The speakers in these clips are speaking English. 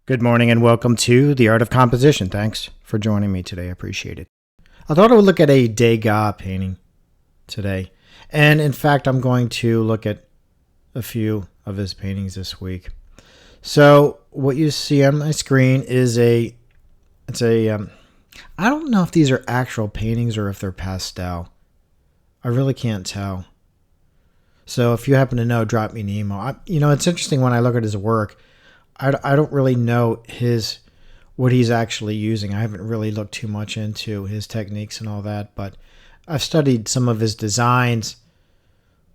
Good morning and welcome to The Art of Composition. Thanks for joining me today. I appreciate it. I thought I would look at a Degas painting today. And in fact, I'm going to look at a few of his paintings this week. So what you see on my screen is I don't know if these are actual paintings or if they're pastel. I really can't tell. So if you happen to know, drop me an email. It's interesting when I look at his work. I don't really know what he's actually using. I haven't really looked too much into his techniques and all that, but I've studied some of his designs.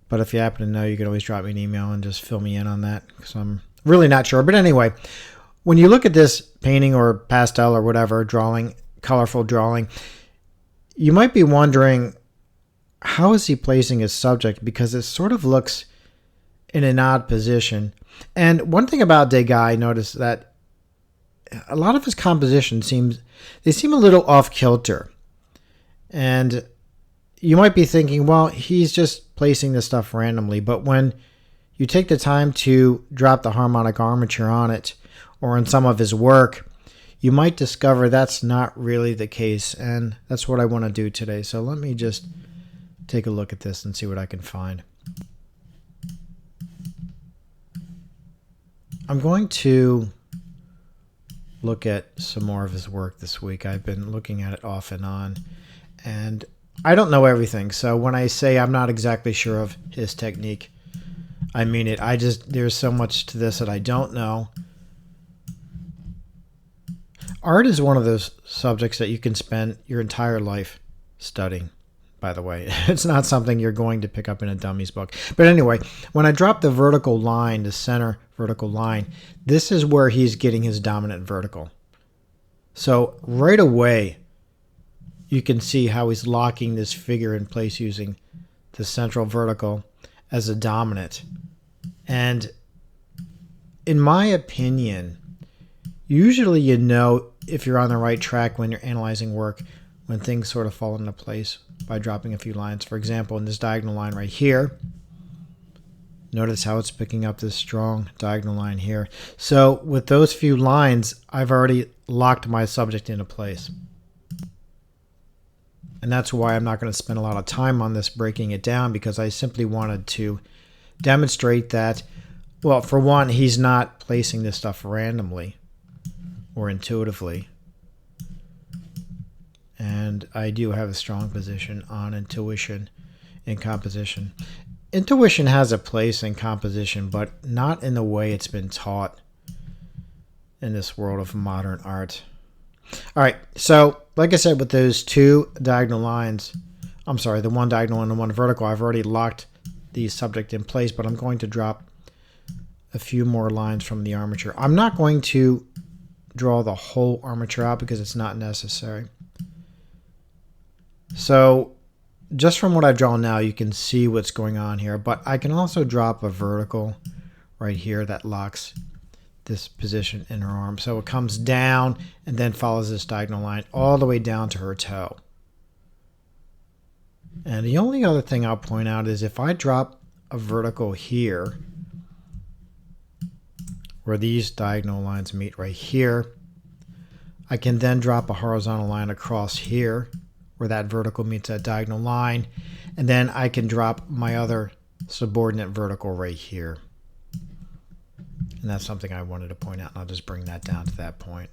But if you happen to know, you can always drop me an email and just fill me in on that because I'm really not sure. But anyway, when you look at this painting or pastel or whatever, drawing, colorful drawing, you might be wondering, how is he placing his subject? Because it sort of looks in an odd position. And one thing about Degas, I noticed that a lot of his compositions seem a little off kilter. And you might be thinking, well, he's just placing this stuff randomly. But when you take the time to drop the harmonic armature on it or in some of his work, you might discover that's not really the case. And that's what I want to do today. So let me just take a look at this and see what I can find. I'm going to look at some more of his work this week. I've been looking at it off and on, and I don't know everything. So when I say I'm not exactly sure of his technique, I mean it. There's so much to this that I don't know. Art is one of those subjects that you can spend your entire life studying. By the way, it's not something you're going to pick up in a dummies book. But anyway, when I drop the vertical line, the center vertical line, this is where he's getting his dominant vertical. So right away, you can see how he's locking this figure in place using the central vertical as a dominant. And in my opinion, usually you know if you're on the right track when you're analyzing work, when things sort of fall into place by dropping a few lines. For example, in this diagonal line right here, notice how it's picking up this strong diagonal line here. So with those few lines, I've already locked my subject into place. And that's why I'm not going to spend a lot of time on this breaking it down, because I simply wanted to demonstrate that, well, for one, he's not placing this stuff randomly or intuitively. And I do have a strong position on intuition in composition. Intuition has a place in composition, but not in the way it's been taught in this world of modern art. All right, so like I said, with those two diagonal lines, the one diagonal and the one vertical, I've already locked the subject in place, but I'm going to drop a few more lines from the armature. I'm not going to draw the whole armature out because it's not necessary. So just from what I've drawn now, you can see what's going on here, but I can also drop a vertical right here that locks this position in her arm. So it comes down and then follows this diagonal line all the way down to her toe. And the only other thing I'll point out is if I drop a vertical here, where these diagonal lines meet right here, I can then drop a horizontal line across here, where that vertical meets that diagonal line, and then I can drop my other subordinate vertical right here. And that's something I wanted to point out, and I'll just bring that down to that point.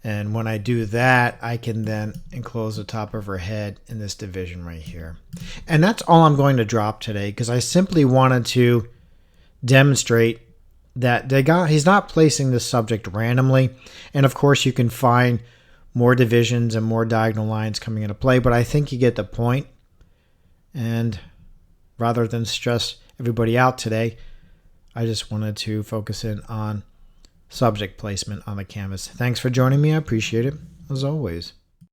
And when I do that, I can then enclose the top of her head in this division right here. And that's all I'm going to drop today, because I simply wanted to demonstrate that Degas, he's not placing this subject randomly. And of course, you can find more divisions and more diagonal lines coming into play, but I think you get the point. And rather than stress everybody out today, I just wanted to focus in on subject placement on the canvas. Thanks for joining me. I appreciate it, as always.